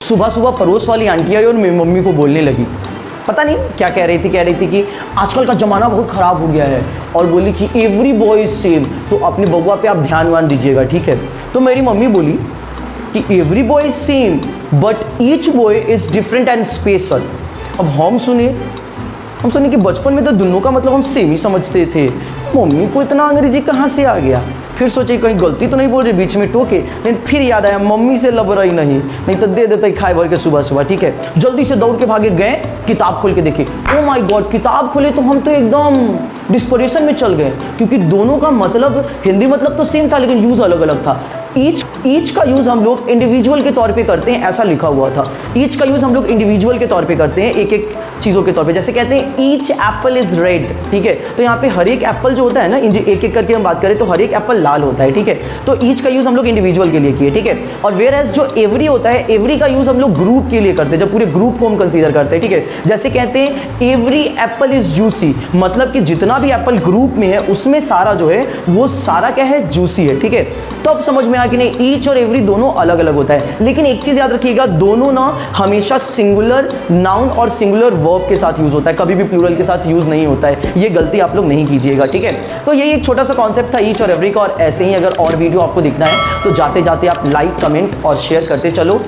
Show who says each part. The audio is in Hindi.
Speaker 1: सुबह सुबह पड़ोस वाली आंटी आई और मेरी मम्मी को बोलने लगी, पता नहीं क्या कह रही थी कि आजकल का ज़माना बहुत ख़राब हो गया है, और बोली कि एवरी बॉय इज सेम, तो अपने बउआ पे आप ध्यान दीजिएगा, ठीक है। तो मेरी मम्मी बोली कि every boy is same but each boy is different and special. अब हम सुने कि बचपन में तो दोनों का मतलब हम सेम ही समझते थे, मम्मी को इतना अंग्रेजी कहाँ से आ गया। फिर सोचे कहीं गलती तो नहीं बोल रही, बीच में टोके, लेकिन फिर याद आया मम्मी से लब रही नहीं तो दे देते खाए भर के सुबह सुबह, ठीक है। जल्दी से दौड़ के भागे गए, किताब खोल के देखे, ओ माय गॉड, किताब खोले तो हम तो एकदम डिस्परेशन में चल गए, क्योंकि दोनों का मतलब, हिंदी मतलब तो सेम था लेकिन यूज़ अलग अलग था। ईच का यूज़ हम लोग इंडिविजुअल के तौर पे करते हैं, ऐसा लिखा हुआ था। ईच का यूज़ हम लोग इंडिविजुअल के तौर पे करते हैं, एक एक चीज़ों के तौर पे। जैसे कहते हैं ईच एप्पल इज़ रेड, ठीक है, तो यहाँ पे हर एक एप्पल जो होता है ना, एक एक करके हम बात करें तो हर एक एप्पल लाल होता है, ठीक है। तो ईच का यूज़ हम लोग इंडिविजुअल के लिए किए, ठीक है। और वेयर एज जो एवरी होता है, एवरी का यूज़ हम लोग ग्रुप के लिए करते हैं, जब पूरे ग्रुप को हम कंसीडर करते हैं, ठीक है। जैसे कहते हैं एवरी एप्पल इज़ जूसी, मतलब कि जितना भी एप्पल ग्रुप में है उसमें सारा जो है वो सारा क्या है, जूसी है, ठीक है। तो अब समझ में आया कि नहीं, ईच और एवरी दोनों अलग अलग होता है। लेकिन एक चीज़ याद रखिएगा, दोनों ना हमेशा सिंगुलर नाउन और सिंगुलर वर्ब के साथ यूज़ होता है, कभी भी प्लूरल के साथ यूज़ नहीं होता है। ये गलती आप लोग नहीं कीजिएगा, ठीक है। तो यही एक छोटा सा कॉन्सेप्ट था ईच और एवरी का, और ऐसे ही अगर और वीडियो आपको दिखना है तो जाते जाते आप लाइक, कमेंट और शेयर करते चलो।